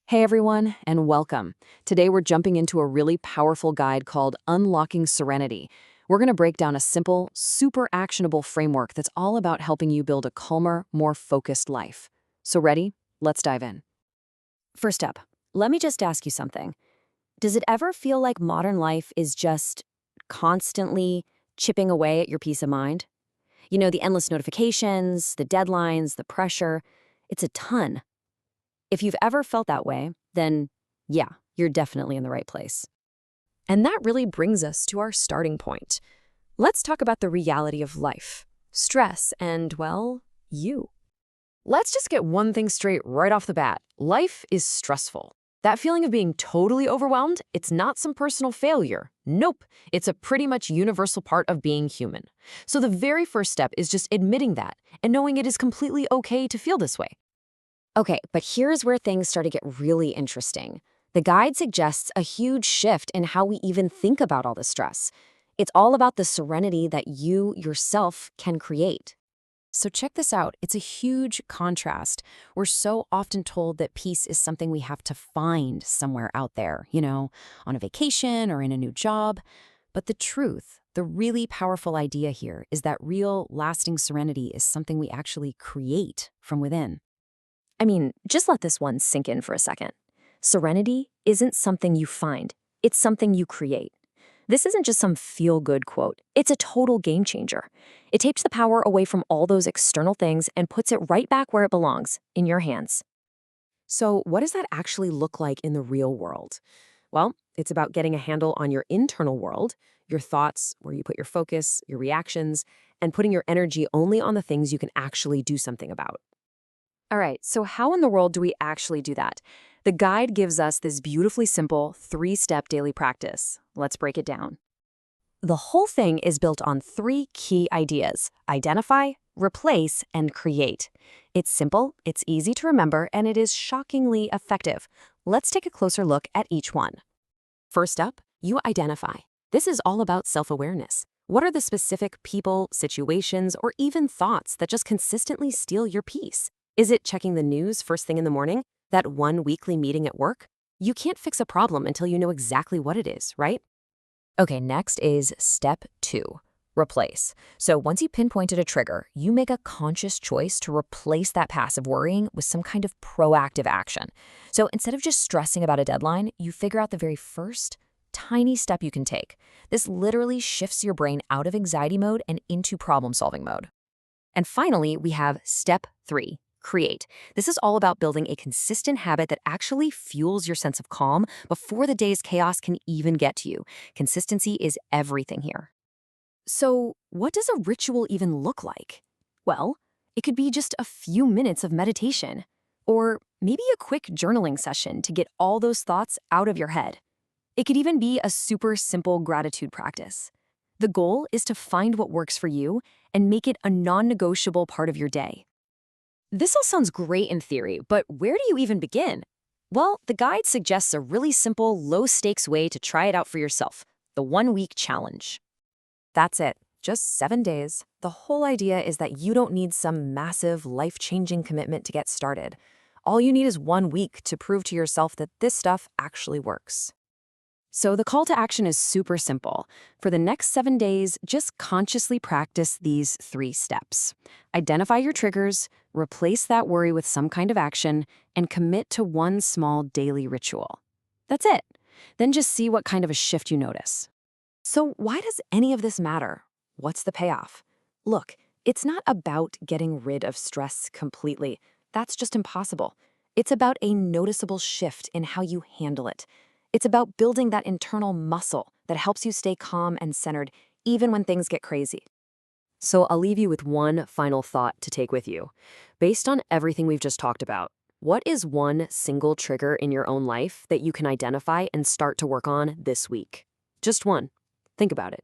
Hey everyone, and welcome. Today we're jumping into a really powerful guide called Unlocking Serenity. We're going to break down a simple, super actionable framework that's all about helping you build a calmer, more focused life. So ready? Let's dive in. First up, let me just ask you something. Does it ever feel like modern life is just constantly chipping away at your peace of mind? You know, the endless notifications, the deadlines, the pressure, it's a ton. If you've ever felt that way, then yeah, you're definitely in the right place. And that really brings us to our starting point. Let's talk about the reality of life, stress, and, well, you. Let's just get one thing straight right off the bat. Life is stressful. That feeling of being totally overwhelmed, it's not some personal failure. Nope, it's a pretty much universal part of being human. So the very first step is just admitting that and knowing it is completely okay to feel this way. Okay, but here's where things start to get really interesting. The guide suggests a huge shift in how we even think about all the stress. It's all about the serenity that you yourself can create. So check this out. It's a huge contrast. We're so often told that peace is something we have to find somewhere out there, on a vacation or in a new job. But the truth, the really powerful idea here is that real, lasting serenity is something we actually create from within. I mean, just let this one sink in for a second. Serenity isn't something you find, it's something you create. This isn't just some feel-good quote. It's a total game changer. It takes the power away from all those external things and puts it right back where it belongs, in your hands. So what does that actually look like in the real world? Well, it's about getting a handle on your internal world, your thoughts, where you put your focus, your reactions, and putting your energy only on the things you can actually do something about. All right, so how in the world do we actually do that? The guide gives us this beautifully simple 3-step daily practice. Let's break it down. The whole thing is built on 3 key ideas: identify, replace, and create. It's simple, it's easy to remember, and it is shockingly effective. Let's take a closer look at each one. First up, you identify. This is all about self-awareness. What are the specific people, situations, or even thoughts that just consistently steal your peace? Is it checking the news first thing in the morning? That one weekly meeting at work? You can't fix a problem until you know exactly what it is, right? Okay, next is step 2, replace. So once you pinpointed a trigger, you make a conscious choice to replace that passive worrying with some kind of proactive action. So instead of just stressing about a deadline, you figure out the very first tiny step you can take. This literally shifts your brain out of anxiety mode and into problem-solving mode. And finally, we have step 3, create. This is all about building a consistent habit that actually fuels your sense of calm before the day's chaos can even get to you. Consistency is everything here. So, what does a ritual even look like? Well, it could be just a few minutes of meditation, or maybe a quick journaling session to get all those thoughts out of your head. It could even be a super simple gratitude practice. The goal is to find what works for you and make it a non-negotiable part of your day. This all sounds great in theory, but where do you even begin? Well, the guide suggests a really simple, low-stakes way to try it out for yourself: the 1-week challenge. That's it. Just 7 days. The whole idea is that you don't need some massive, life-changing commitment to get started. All you need is 1 week to prove to yourself that this stuff actually works. So the call to action is super simple. For the next 7 days, just consciously practice these 3 steps. Identify your triggers, replace that worry with some kind of action, and commit to one small daily ritual. That's it. Then just see what kind of a shift you notice. So why does any of this matter? What's the payoff? Look, it's not about getting rid of stress completely. That's just impossible. It's about a noticeable shift in how you handle it. It's about building that internal muscle that helps you stay calm and centered even when things get crazy. So I'll leave you with one final thought to take with you. Based on everything we've just talked about, what is one single trigger in your own life that you can identify and start to work on this week? Just one. Think about it.